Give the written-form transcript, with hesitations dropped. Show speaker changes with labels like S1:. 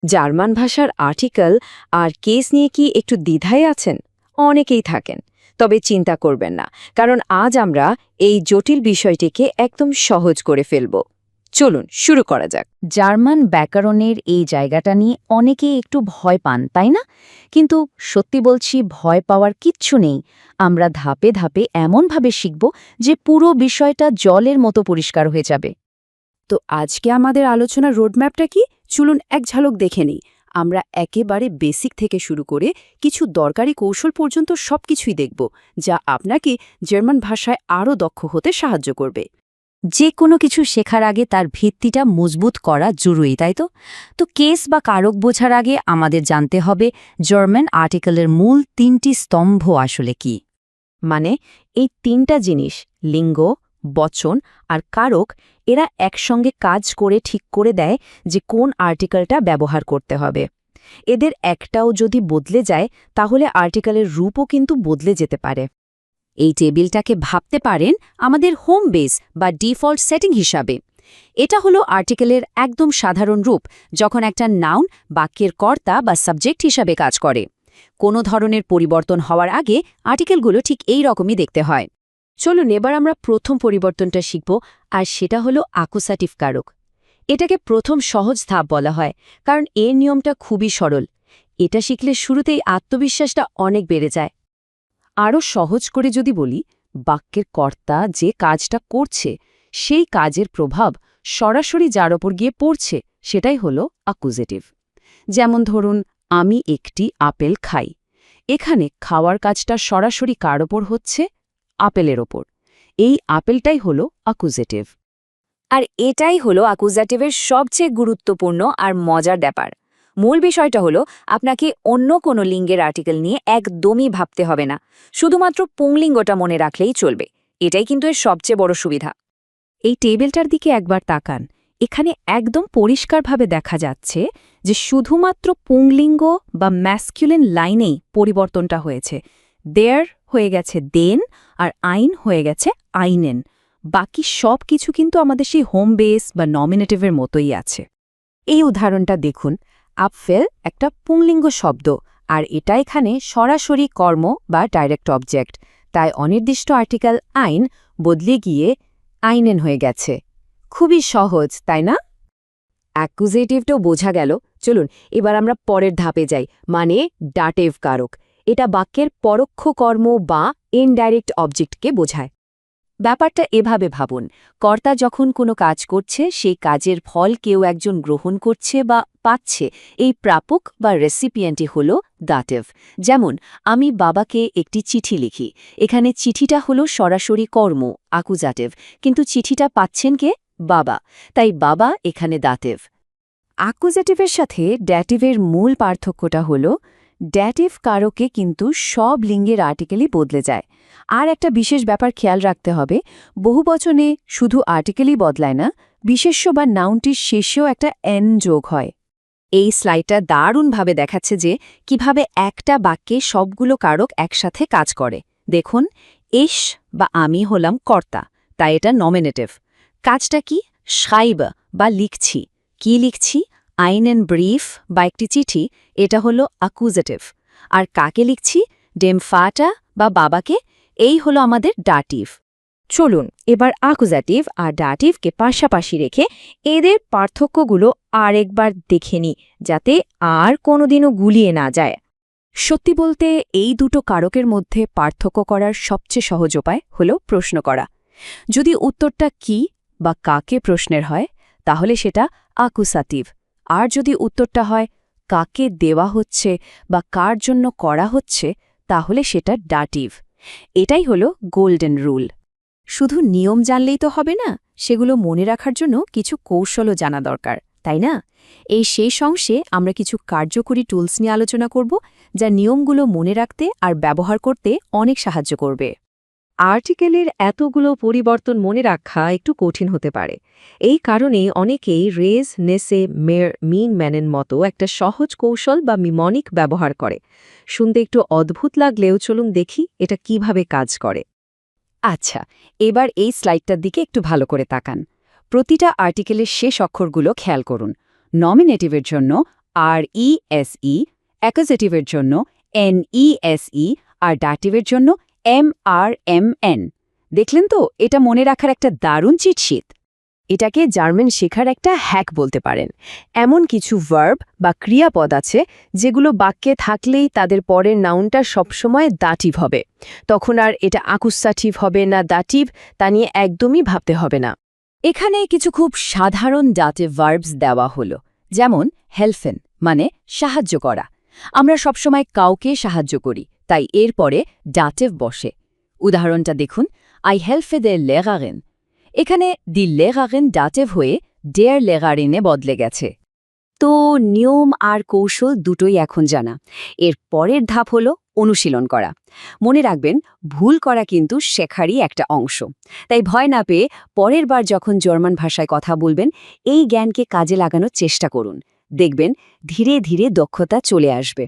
S1: German ভাষার article আর case নিয়ে কি একটু দ্বিধায় আছেন? অনেকেই থাকেন। তবে চিন্তা করবেন না, কারণ আজ আমরা এই জটিল বিষয়টিকে একদম সহজ করে ফেলব। চলুন শুরু করা যাক।
S2: জার্মান ব্যাকরণের এই জায়গাটা নিয়ে অনেকেই একটু ভয় পান, তাই না? কিন্তু সত্যি বলছি, ভয় পাওয়ার কিচ্ছু নেই। আমরা ধাপে ধাপে এমনভাবে শিখব যে পুরো বিষয়টা জলের মতো পরিষ্কার হয়ে যাবে।
S3: তো আজকে আমাদের আলোচনার রোডম্যাপটা কি? চলুন এক ঝলক দেখে নিই। আমরা একেবারে বেসিক থেকে শুরু করে কিছু দরকারি কৌশল পর্যন্ত সবকিছুই দেখব, যা আপনাকে জার্মান ভাষায় আরও দক্ষ হতে সাহায্য করবে।
S2: যে কোনো কিছু শেখার আগে তার ভিত্তিটা মজবুত করা জরুরি, তাই তো? তো কেস বা কারক বোঝার আগে আমাদের জানতে হবে জার্মান আর্টিকেলের মূল ৩টি স্তম্ভ আসলে কি।
S1: মানে এই তিনটা জিনিস, লিঙ্গ, বচন আর কারক, এরা একসঙ্গে কাজ করে ঠিক করে দেয় যে কোন আর্টিকেলটা ব্যবহার করতে হবে। এদের একটাও যদি বদলে যায়, তাহলে আর্টিকেলের রূপও কিন্তু বদলে যেতে পারে।
S2: এই টেবিলটাকে ভাবতে পারেন আমাদের হোম বেস বা ডিফল্ট সেটিং হিসাবে। এটা হলো আর্টিকেলের একদম সাধারণ রূপ, যখন একটা নাউন বাক্যের কর্তা বা সাবজেক্ট হিসাবে কাজ করে। কোনো ধরনের পরিবর্তন হওয়ার আগে আর্টিকেলগুলো ঠিক এই রকমই দেখতে হয়।
S1: চলুন এবার আমরা প্রথম পরিবর্তনটা শিখব, আর সেটা হলো অ্যাকুসাটিভ কারক। এটাকে প্রথম সহজ ধাপ বলা হয়, কারণ এর নিয়মটা খুবই সরল। এটা শিখলে শুরুতেই আত্মবিশ্বাসটা অনেক বেড়ে যায়। আরও সহজ করে যদি বলি, বাক্যের কর্তা যে কাজটা করছে, সেই কাজের প্রভাব সরাসরি যার ওপর গিয়ে পড়ছে, সেটাই হলো অ্যাকুজেটিভ। যেমন ধরুন, আমি একটি আপেল খাই। এখানে খাওয়ার কাজটা সরাসরি কার ওপর হচ্ছে? আপেলের ওপর। এই আপেলটাই হলো অ্যাকুজেটিভ।
S2: আর এটাই হলো অ্যাকুজাটিভের সবচেয়ে গুরুত্বপূর্ণ আর মজার ব্যাপার। মূল বিষয়টা হলো আপনাকে অন্য কোনো লিঙ্গের আর্টিকেল নিয়ে একদমই ভাবতে হবে না, শুধুমাত্র পুংলিঙ্গটা মনে রাখলেই চলবে। এটাই কিন্তু এর সবচেয়ে বড় সুবিধা।
S1: এই টেবিলটার দিকে একবার তাকান। এখানে একদম পরিষ্কারভাবে দেখা যাচ্ছে যে শুধুমাত্র পুংলিঙ্গ বা ম্যাসকুলিন লাইনেই পরিবর্তনটা হয়েছে। দেয়ার হয়ে গেছে দেন, আর আইন হয়ে গেছে আইনেন। বাকি সব কিছু কিন্তু আমাদের সেই হোম বেস বা নমিনেটিভের মতোই আছে। এই উদাহরণটা দেখুন, আপফেল একটা পুংলিঙ্গ শব্দ, আর এটা এখানে সরাসরি কর্ম বা ডাইরেক্ট অবজেক্ট। তাই অনির্দিষ্ট আর্টিকেল আইন বদলে গিয়ে আইনেন হয়ে গেছে। খুবই সহজ, তাই না? অ্যাকুজেটিভটাও বোঝা গেল। চলুন এবার আমরা পরের ধাপে যাই, মানে ডাটেভ কারক। এটা বাক্যের পরোক্ষ কর্ম বা ইনডাইরেক্ট অবজেক্টকে বোঝায়। ব্যাপারটা এভাবে ভাবুন, কর্তা যখন কোনো কাজ করছে, সেই কাজের ফল কেউ একজন গ্রহণ করছে বা পাচ্ছে। এই প্রাপক বা রেসিপিয়েন্টই হল দাটেভ। যেমন, আমি বাবাকে একটি চিঠি লিখি। এখানে চিঠিটা হলো সরাসরি কর্ম, অ্যাকুজাটিভ, কিন্তু চিঠিটা পাচ্ছেন কে? বাবা। তাই বাবা এখানে দাটেভ। অ্যাকুজাটিভের সাথে ড্যাটিভের মূল পার্থক্যটা হলো, ড্যাটিভ কারকে কিন্তু সব লিঙ্গের আর্টিকেলই বদলে যায়। আর একটা বিশেষ ব্যাপার খেয়াল রাখতে হবে, বহুবচনে শুধু আর্টিকেলই বদলায় না, বিশেষ্য বা নাউনটির শেষেও একটা এন যোগ হয়। এই স্লাইডটা দারুণভাবে দেখাচ্ছে যে কিভাবে একটা বাক্যে সবগুলো কারক একসাথে কাজ করে। দেখুন, ইস বা আমি হলাম কর্তা, তাই এটা নমিনেটিভ। কাজটা কি? schreibe বা লিখছি। কি লিখছি? einen ব্রিফ বা একটি চিঠি, এটা হলো অ্যাকুজেটিভ। আর কাকে লিখছি? dem Vater বা বাবাকে, এই হলো আমাদের ডাটিভ। চলুন এবার অ্যাকুজাটিভ আর ডাটিভকে পাশাপাশি রেখে এদের পার্থক্যগুলো আরেকবার দেখে নিই, যাতে আর কোনোদিনও গুলিয়ে না যায়। সত্যি বলতে এই দুটো কারকের মধ্যে পার্থক্য করার সবচেয়ে সহজ উপায় হল প্রশ্ন করা। যদি উত্তরটা কি বা কাকে প্রশ্নের হয়, তাহলে সেটা অ্যাকুসাটিভ। আর যদি উত্তরটা হয় কাকে দেওয়া হচ্ছে বা কার জন্য করা হচ্ছে, তাহলে সেটা ডাটিভ। এটাই হলো গোল্ডেন রুল। শুধু নিয়ম জানলেই তো হবে না, সেগুলো মনে রাখার জন্য কিছু কৌশলও জানা দরকার, তাই না? এই শেষ অংশে আমরা কিছু কার্যকরী টুলস নিয়ে আলোচনা করব, যা নিয়মগুলো মনে রাখতে আর ব্যবহার করতে অনেক সাহায্য করবে। আর্টিকেলের এতগুলো পরিবর্তন মনে রাখা একটু কঠিন হতে পারে। এই কারণেই অনেকেই রেজ, নেসে, মের, মিন, ম্যানের মতো একটা সহজ কৌশল বা মিমনিক ব্যবহার করে। শুনতে একটু অদ্ভুত লাগলেও চলুন দেখি এটা কিভাবে কাজ করে। আচ্ছা, এবার এই স্লাইডটার দিকে একটু ভালো করে তাকান। প্রতিটা আর্টিকেলের শেষ অক্ষরগুলো খেয়াল করুন। নমিনেটিভের জন্য
S2: RESE, অ্যাকুজেটিভের জন্য NESE আর ডাটিভের জন্য MRMN। দেখলেন তো, এটা মনে রাখার একটা দারুণ চিটশিট।
S3: এটাকে জার্মান শেখার একটা হ্যাক বলতে পারেন। এমন কিছু ভার্ব বা ক্রিয়াপদ আছে যেগুলো বাক্যে থাকলেই তাদের পরের নাউনটা সবসময় দাটিভ হবে। তখন আর এটা আকুসাটিভ হবে না দাটিভ তা নিয়ে একদমই ভাবতে হবে না।
S2: এখানে কিছু খুব সাধারণ ডাটিভ ভার্বস দেওয়া হলো, যেমন হেলফেন মানে সাহায্য করা। আমরা সবসময় কাউকে সাহায্য করি, তাই এর পরে ডাটিভ বসে। উদাহরণটা দেখুন, আই হেল্ফে দে লেগারেন। এখানে দি লেগারেন ডাটিভ হয়ে ডেয়ার লেগারিনে বদলে গেছে। তো নিয়ম আর কৌশল দুটোই এখন জানা। এর পরের ধাপ হলো অনুশীলন করা। মনে রাখবেন, ভুল করা কিন্তু শেখারই একটা অংশ। তাই ভয় না পেয়ে পরের বার যখন জার্মান ভাষায় কথা বলবেন, এই জ্ঞানকে কাজে লাগানোর চেষ্টা করুন। দেখবেন ধীরে ধীরে দক্ষতা চলে আসবে।